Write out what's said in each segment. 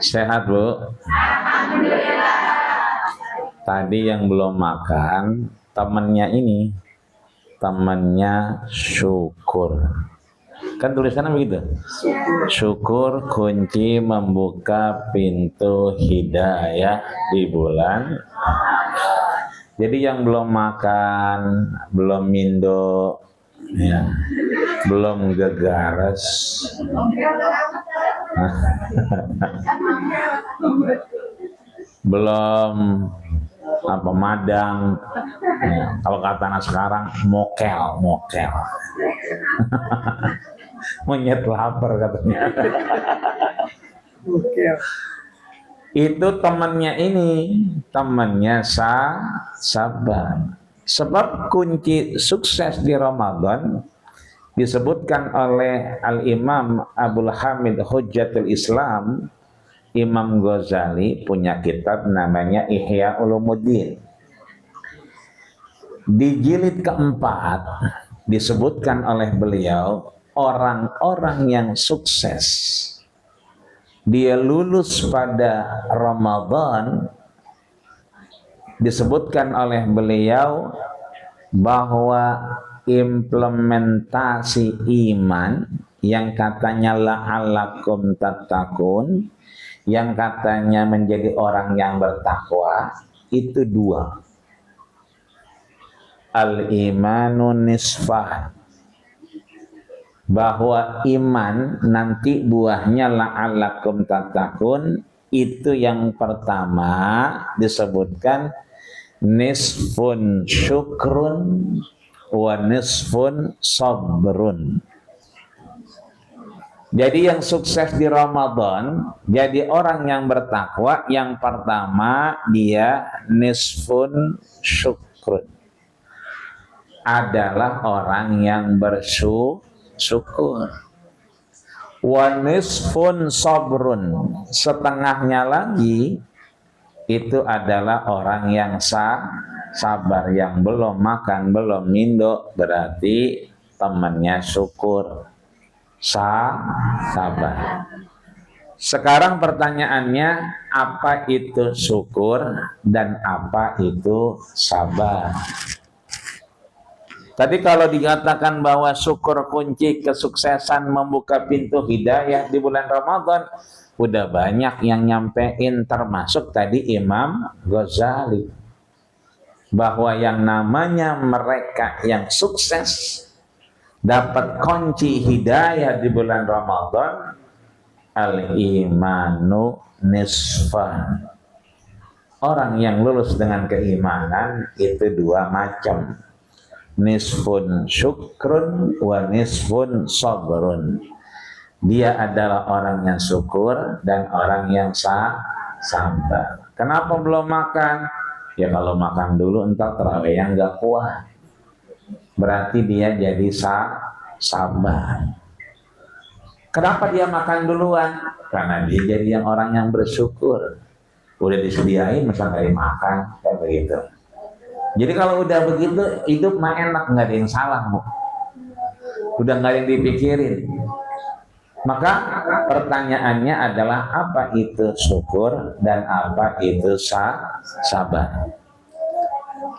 Sehat, Bu? Tadi yang belum makan, temannya syukur. Kan tulisannya begitu. Syukur kunci membuka pintu hidayah di bulan. Jadi yang belum makan, belum mindo, ya, belum gegares, belum madang, ya, kalau kata anak sekarang mokel monyet lapar katanya. Itu temannya sabar. Sebab kunci sukses di Ramadan disebutkan oleh Al-Imam Abdul Hamid Hujjatul Islam, Imam Ghazali punya kitab namanya Ihya Ulumuddin. Di jilid keempat disebutkan oleh beliau orang-orang yang sukses, dia lulus pada Ramadan, disebutkan oleh beliau bahwa implementasi iman yang katanya la'allakum tattaqun, yang katanya menjadi orang yang bertakwa, itu dua. Al-imanu nisfah, bahwa iman nanti buahnya la'allakum tattaqun, itu yang pertama disebutkan nisfun syukrun wa nisfun sabrun. Jadi yang sukses di Ramadan, jadi orang yang bertakwa, yang pertama dia nisfun syukrun, adalah orang yang bersyukur. Wa nisfun sabrun, setengahnya lagi itu adalah orang yang sabar, yang belum makan, belum mindo, berarti temannya syukur, sabar. Sekarang pertanyaannya, apa itu syukur dan apa itu sabar? Tadi kalau dikatakan bahwa syukur kunci kesuksesan membuka pintu hidayah di bulan Ramadan, udah banyak yang nyampein, termasuk tadi Imam Ghazali, bahwa yang namanya mereka yang sukses dapat kunci hidayah di bulan Ramadan, al-imanu nisfan. Orang yang lulus dengan keimanan itu dua macam, nisfun syukrun wa nisfun sabrun. Dia adalah orang yang syukur dan orang yang sabar. Kenapa belum makan? Ya kalau makan dulu entar terawih yang enggak kuat, berarti dia jadi sabar. Kenapa dia makan duluan? Karena dia jadi orang yang bersyukur. Udah disediain masa nggak dimakan, kayak begitu. Jadi kalau udah begitu, hidup mah enak, nggak ada yang salah, Bu. Udah nggak ada yang dipikirin. Maka pertanyaannya adalah apa itu syukur dan apa itu sabar.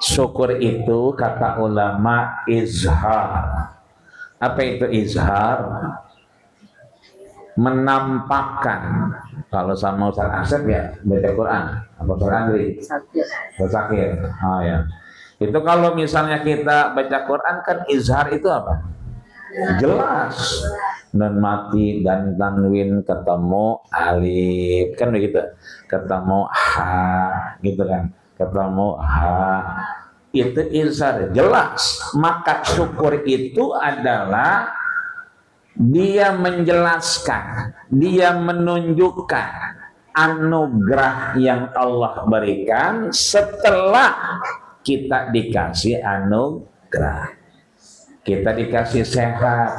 Syukur itu kata ulama izhar. Apa itu izhar? Menampakkan. Kalau sama Ustaz Asep ya baca Quran, apa Ustaz Andri? Sakir. Oh ya. Itu kalau misalnya kita baca Quran kan izhar itu apa? Jelas. Dan mati dan tanwin ketemu alif, kan begitu. Ketemu ha, gitu kan. Ketemu ha. Itu izhar, jelas. Maka syukur itu adalah dia menjelaskan, dia menunjukkan anugerah yang Allah berikan setelah kita dikasih anugerah. Kita dikasih sehat,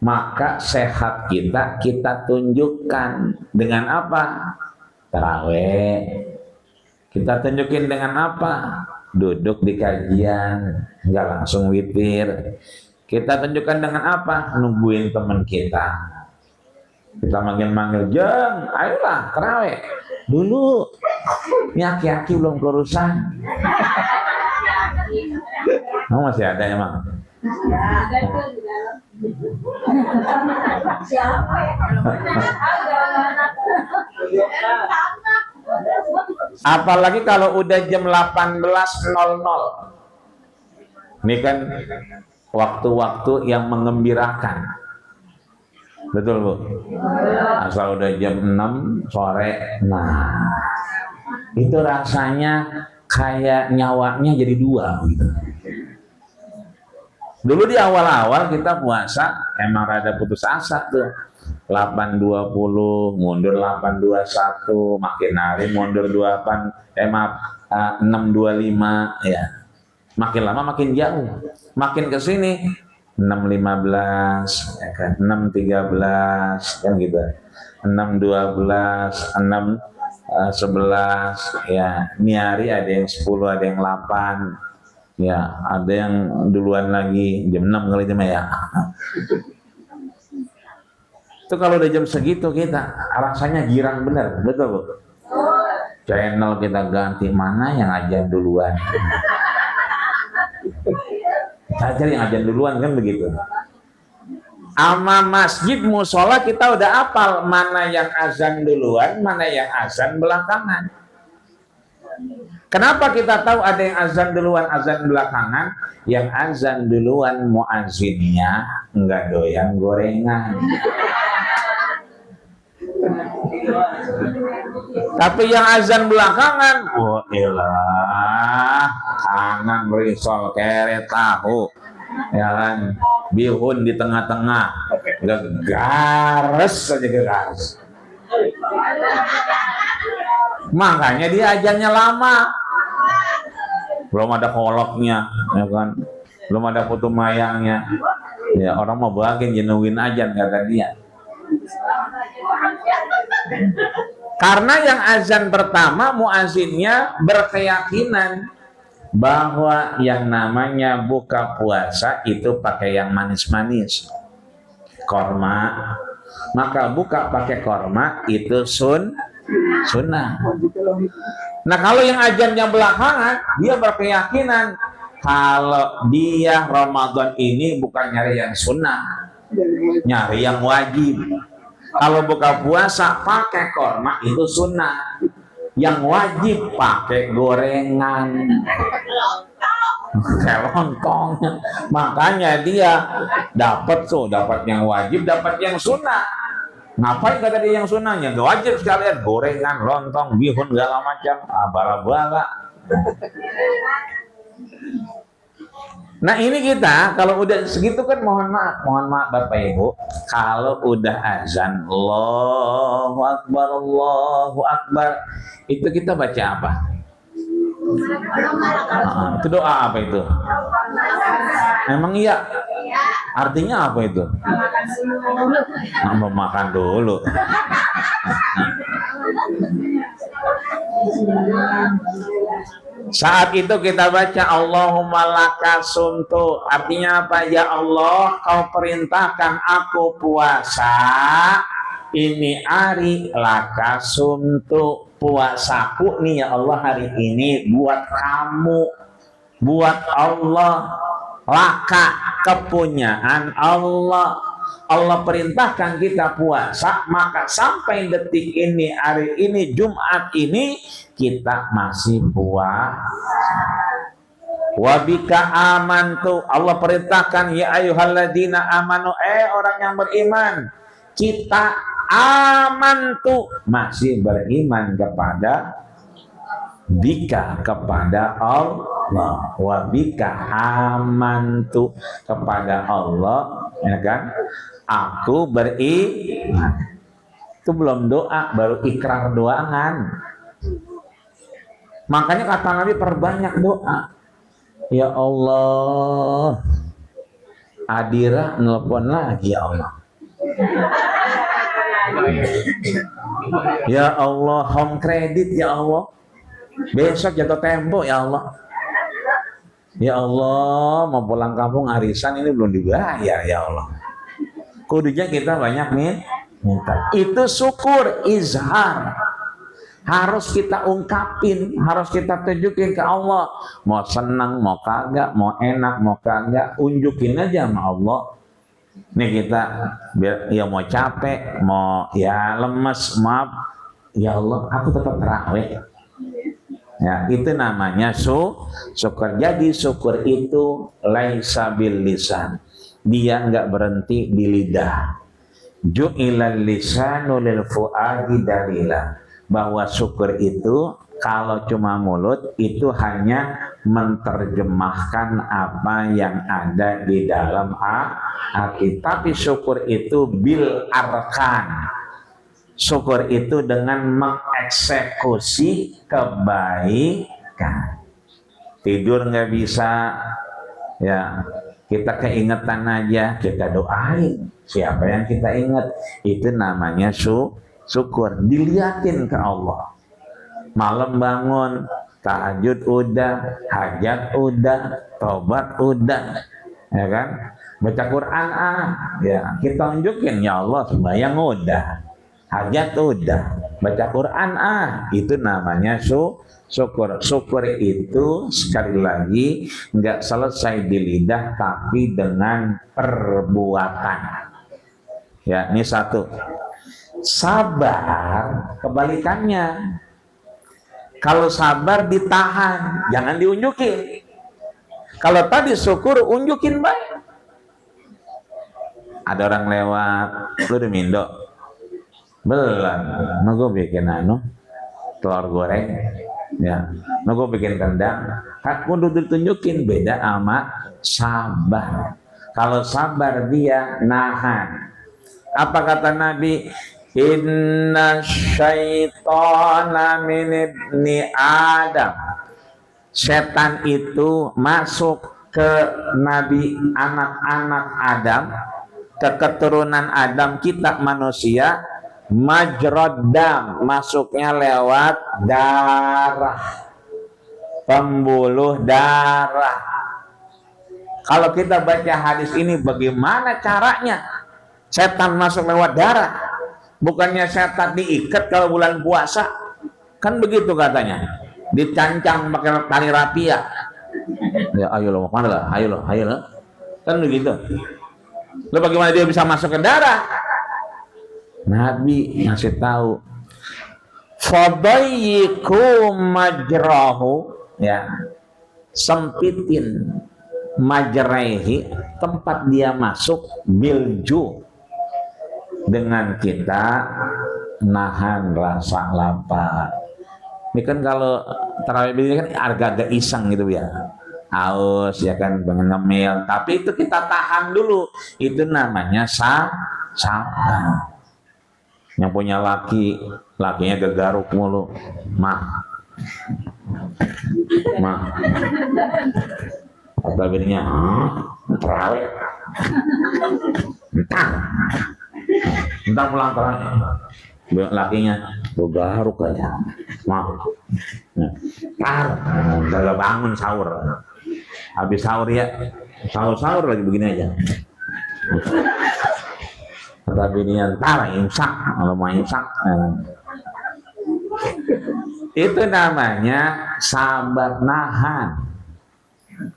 maka sehat kita tunjukkan dengan apa? Tarawih. Kita tunjukin dengan apa? Duduk di kajian, nggak langsung witir. Kita tunjukkan dengan apa? Nungguin teman kita. Kita manggil-manggil, jeng, ayolah terawih. Dulu, ini aki-aki belum kurusan. Kamu masih ada emang? Apalagi kalau udah jam 18.00. Ini kan waktu-waktu yang mengembirakan. Betul Bu? Asal udah jam 6 sore. Nah, itu rasanya kayak nyawanya jadi dua gitu. Dulu di awal-awal kita puasa emang rada putus asa tuh. 8.20 mundur 8.21, makin hari mundur 6.25 ya. Makin lama makin jauh. Makin ke sini 6.15 ya kan, 6.13 kan gitu. 6.12, 6.11 ya. Ini hari ada yang 10, ada yang 8. Ya, ada yang duluan lagi jam 6 kali jam ya. Itu kalau udah jam segitu kita rasanya girang bener, betul Bu? Channel kita ganti, mana yang ajan duluan. Saja yang ajan duluan kan begitu. Ama masjid musola kita udah apal mana yang azan duluan, mana yang azan belakangan. Kenapa kita tahu ada yang azan duluan, azan belakangan? Yang azan duluan muazzinnya enggak doyan gorengan. Tapi yang azan belakangan, oh elah, kanan risol kere tahu, ya kan, bihun di tengah-tengah, gegares saja gegares. Makanya dia ajannya lama, belum ada koloknya, ya kan, belum ada putu mayangnya, ya orang mau bagian jenuhin ajan kata dia. Karena yang azan pertama muazzinnya berkeyakinan bahwa yang namanya buka puasa itu pakai yang manis-manis, korma, maka buka pakai korma itu sunnah. Nah kalau yang azan yang belakangan dia berkeyakinan kalau dia Ramadan ini bukan nyari yang sunnah, nyari yang wajib. Kalau buka puasa pakai korma itu sunnah, yang wajib pakai gorengan, kayak lontong. Makanya dia dapat yang wajib, dapat yang sunnah. Ngapain kata dia yang sunnahnya? Gak wajib sekalian gorengan, lontong, bihun segala macam, bala-bala. Nah ini kita kalau udah segitu kan mohon maaf Bapak Ibu, kalau udah azan Allahu Akbar itu kita baca apa? Itu doa apa itu? Emang iya? Artinya apa itu? Makan dulu. Saat itu kita baca Allahumma laka sumtu, artinya apa? Ya Allah, kau perintahkan aku puasa ini hari, laka sumtu, puasaku nih ya Allah hari ini buat kamu, buat Allah, laka kepunyaan Allah. Allah perintahkan kita puasa, maka sampai detik ini, hari ini, Jumat ini, kita masih puasa. Wabika amantu, Allah perintahkan ya ayyuhalladzina amanu, orang yang beriman, kita amantu, masih beriman kepada bika, kepada Allah. Wabika amantu, kepada Allah, ya kan? Aku beriman. Itu belum doa, baru ikrar doangan. Makanya kata Nabi perbanyak doa. Ya Allah, Adira nelpon lagi ya Allah. Ya Allah, home credit ya Allah. Besok jatuh tempo ya Allah. Ya Allah, mau pulang kampung arisan ini belum dibayar ya Allah. Kudunya kita banyak nih minta. Itu syukur izhar. Harus kita ungkapin, harus kita tunjukin ke Allah. Mau senang, mau kagak, mau enak, mau kagak, unjukin aja sama Allah. Nih kita ya mau capek, mau ya lemes, maaf. Ya Allah, aku tetap terawih. Ya, itu namanya syukur. Jadi syukur itu laisa bil lisan. Dia enggak berhenti di lidah. Ju'ilal lisanu lil fuadi dalila. Bahwa syukur itu kalau cuma mulut itu hanya menerjemahkan apa yang ada di dalam hati. Tapi syukur itu bil arkan. Syukur itu dengan mengeksekusi kebaikan. Tidur nggak bisa, ya kita keingetan aja, kita doain. Siapa yang kita ingat, itu namanya syukur. Dilihatin ke Allah. Malam bangun, tahajud udah, hajat udah, tobat udah, ya kan? Baca Quran ya kita tunjukin, ya Allah sembahyang udah, hajat udah, baca Quran itu namanya syukur. Syukur itu sekali lagi nggak selesai di lidah tapi dengan perbuatan. Ya, ini satu. Sabar kebalikannya. Kalau sabar ditahan, jangan diunjukin. Kalau tadi syukur, unjukin baik. Ada orang lewat, lu udah mindo? Belum. Nah, gue bikin telur goreng. Ya, nah gue bikin rendang. Aku udah ditunjukin, beda sama sabar. Kalau sabar dia nahan. Apa kata Nabi? Inna syaitana min ibni Adam. Setan itu masuk ke Nabi anak-anak Adam, ke keturunan Adam kita manusia, majrodam, masuknya lewat darah, pembuluh darah. Kalau kita baca hadis ini, bagaimana caranya setan masuk lewat darah? Bukannya setan diikat kalau bulan puasa, kan begitu katanya, dicancang pakai tali rapia. Ya ayo lo, mana lah, ayo lo, kan begitu. Lo bagaimana dia bisa masuk ke darah? Nabi ngasih tahu, fadayyiku majrahu, ya, sempitin majraihi, tempat dia masuk, bilju, dengan kita nahan rasa lapar. Ini kan kalau tarawih ini kan agak-agak iseng gitu ya, haus ya kan, pengen ngemil, tapi itu kita tahan dulu. Itu namanya sabar. Yang punya lakinya gegaruk mulu, mah kata bininya, terawih entah pulang terawih, lakinya gegaruk aja, mah udah bangun sahur, habis sahur ya, sahur lagi begini aja. Kata bininya, ntar imsak, kalau mau imsak. Itu namanya sabar nahan.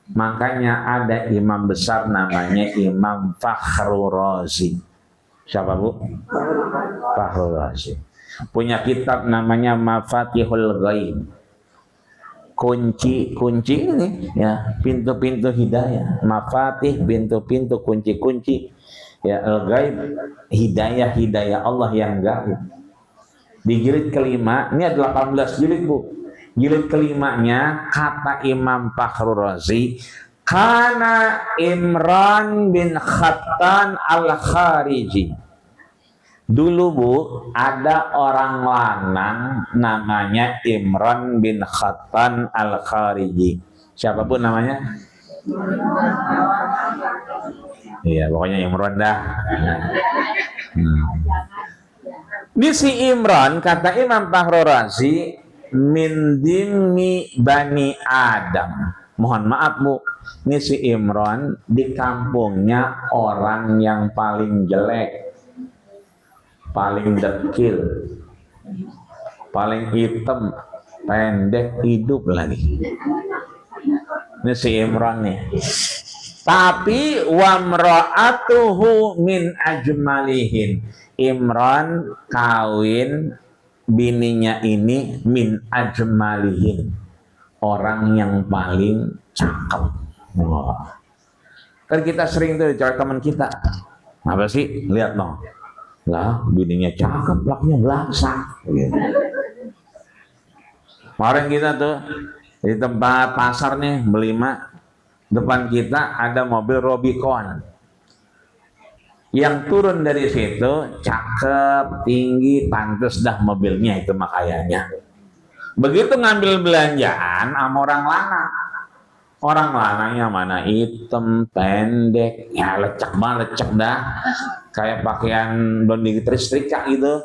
Makanya ada imam besar namanya Imam Fakhrul Razi. Siapa bu? Fakhrul Razi. Punya kitab namanya Mafatihul Ghaib. Kunci ini ya, pintu-pintu hidayah. Mafatih, pintu-pintu, kunci-kunci. Ya, al-ghaib, hidayah Allah yang gaib. Di jilid kelima, ini ada 18 jilid bu. Jilid kelimanya kata Imam Fakhrul Razi, kana Imran bin Khattan al-Khariji. Dulu bu, ada orang lanang namanya Imran bin Khattan al-Khariji. Siapa pun namanya? Iya, pokoknya Imran dah. Ini si Imran, kata Imam Fakhrul Razi, min dimmi bani Adam. Mohon maaf bu, ini si Imran di kampungnya orang yang paling jelek, paling dekil, paling hitam, pendek, hidup lagi. Ini si Imran nih. Tapi wamra'atuhu min ajmalihin. Imran kawin bininya ini min ajmalihin, orang yang paling cakep. Wah. Kan kita sering tuh cari teman kita, apa sih? Lihat dong, lah bininya cakep, lakunya belaksak. Gitu. Kemarin kita tuh di tempat pasar nih beli mak, depan kita ada mobil Rubicon. Yang turun dari situ cakep, tinggi, pantas dah mobilnya itu makayanya. Begitu ngambil belanjaan sama orang lanang. Orang lanangnya mana hitam, pendek, ya lecek banget, lecek dah. Kayak pakaian blondie setrika gitu.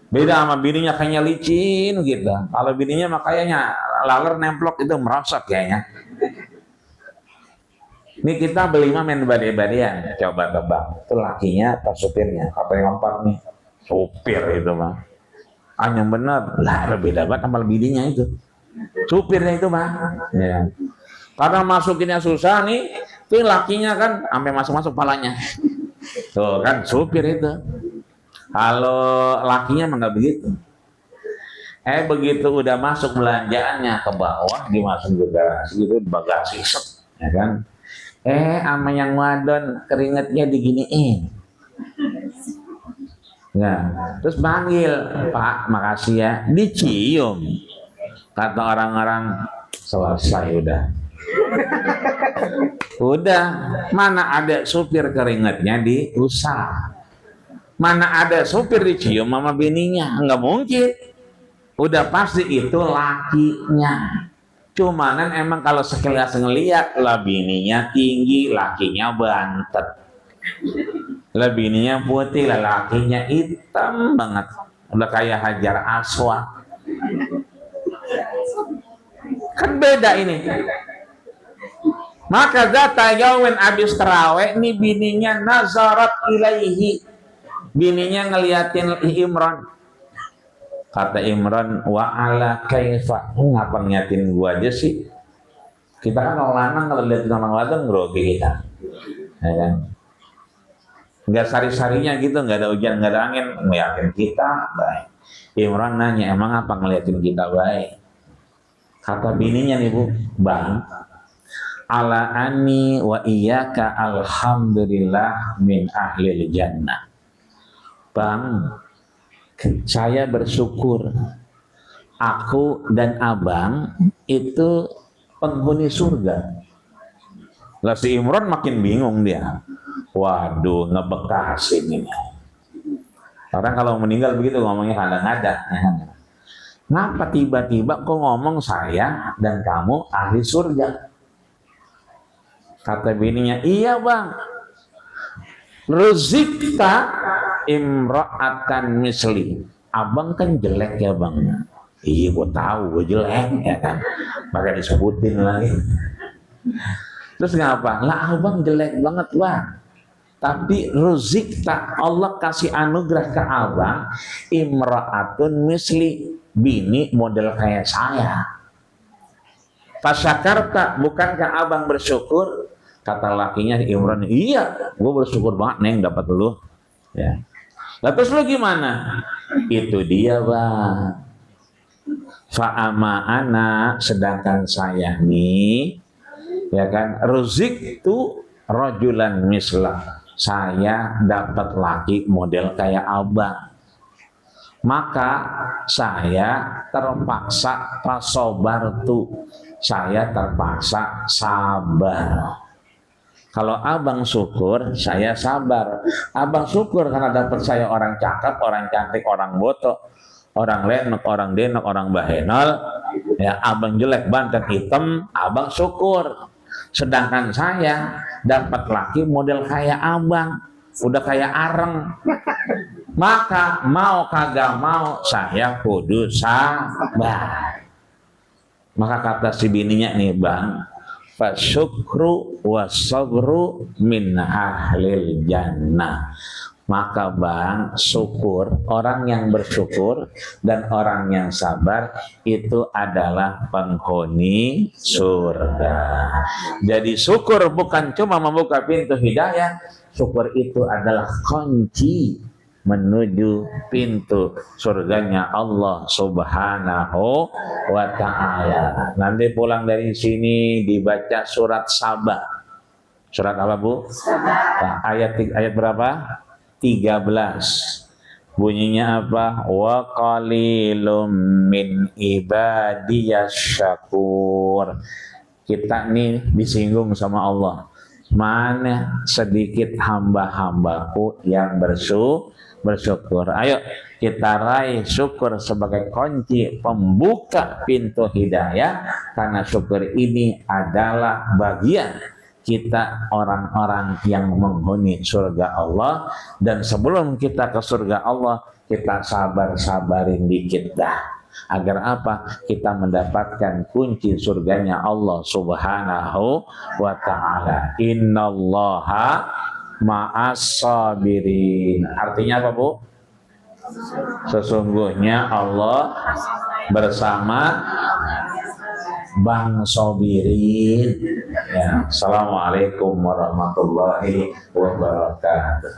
Beda sama bininya kayaknya licin gitu. Kalau bininya makanya laler nemplok itu merosot kayaknya. Ini kita beli mah main badai-badaian, coba tebak. Itu lakinya atau supirnya? Apa yang ngompak nih? Supir itu mah. Yang bener, lah beda banget sama bininya itu. Supirnya itu mah. Ya. Karena masukinnya susah nih, itu lakinya kan sampai masuk-masuk palanya. Tuh kan supir itu. Kalau lakinya mah nggak begitu. Begitu udah masuk belanjaannya ke bawah, dimasuk ke garasi gitu, bagasi set, ya kan? Ama yang wadon keringetnya diginiin. Nah, terus panggil, Pak, makasih ya, dicium. Kata orang-orang, selesai udah. Udah, mana ada supir keringetnya diusap. Mana ada supir dicium sama bininya, nggak mungkin. Udah pasti itu lakinya. Cumanan emang kalau sekilas ngeliat lah bininya tinggi, lakinya bantet. Lah bininya putih, lah lakinya hitam banget. Udah kayak Hajar Aswad. Kan beda ini. Maka zata yaumin abis terawih nih bininya nazarat ilaihi. Bininya ngeliatin Imran. Kata Imran, wa ala kaifa, ngapa ngeliatin gua aja sih? Kita kan kalau lanang kalau liatin orang wadon grogi kita, ya kan? Nggak sari-sarinya gitu, nggak ada hujan, nggak ada angin, ngeliatin kita baik. Imran nanya, emang apa ngeliatin kita baik? Kata bininya nih bu, bang, ala ani wa iyyaka alhamdulillah min ahlil jannah. Bang, saya bersyukur aku dan abang itu penghuni surga. Lah si Imran makin bingung dia. Waduh, ngebekasin ini. Orang kalau meninggal begitu ngomongnya kadang-kadang. Ngapa tiba-tiba kok ngomong saya dan kamu ahli surga? Kata bininya, iya bang. Rezekta imra'atan misli. Abang kan jelek ya bang. Iya gue tahu gue jelek ya kan. Maka disebutin lagi. Terus ngapa? Lah abang jelek banget bang. Tapi rezekta Allah kasih anugerah ke abang imra'atun misli, bini model kayak saya. Fasyakarta, bukankah abang bersyukur? Kata lakinya Imran, iya, gue bersyukur banget neng dapat lu. Ya. Lah terus lu gimana? Itu dia bang. Fa'ama ana, sedangkan saya nih, ya kan, rezik tu rajulan mislah. Saya dapat laki model kayak abang. Maka saya terpaksa fasobartu. Saya terpaksa sabar. Kalau abang syukur, saya sabar. Abang syukur karena dapat saya orang cakep, orang cantik, orang botok, orang lenek, orang denek, orang bahenol. Ya, abang jelek, bantet, hitam, abang syukur. Sedangkan saya dapat laki model kayak abang, udah kayak areng. Maka mau kagak mau saya kudu sabar. Maka kata si bininya nih bang, fasyukru wasabru min ahlil jannah. Maka bang, syukur, orang yang bersyukur dan orang yang sabar itu adalah penghuni surga. Jadi syukur bukan cuma membuka pintu hidayah, syukur itu adalah kunci menuju pintu surganya Allah Subhanahu wa ta'ala. Nanti pulang dari sini dibaca surat Saba. Surat apa, Bu? Nah, ayat berapa? 13. Bunyinya apa? Wa qalilum min ibadiyas syakur. Kita nih disinggung sama Allah. Mana sedikit hamba-hambaku yang bersyukur. Ayo kita raih syukur sebagai kunci pembuka pintu hidayah, karena syukur ini adalah bagian kita orang-orang yang menghuni surga Allah. Dan sebelum kita ke surga Allah, kita sabar-sabarin dikit dah. Agar apa? Kita mendapatkan kunci surganya Allah Subhanahu wa ta'ala. Innallaha ma'as sabirin. Artinya apa, Bu? Sesungguhnya Allah bersama Bang Sobirin. Ya, Assalamualaikum warahmatullahi wabarakatuh.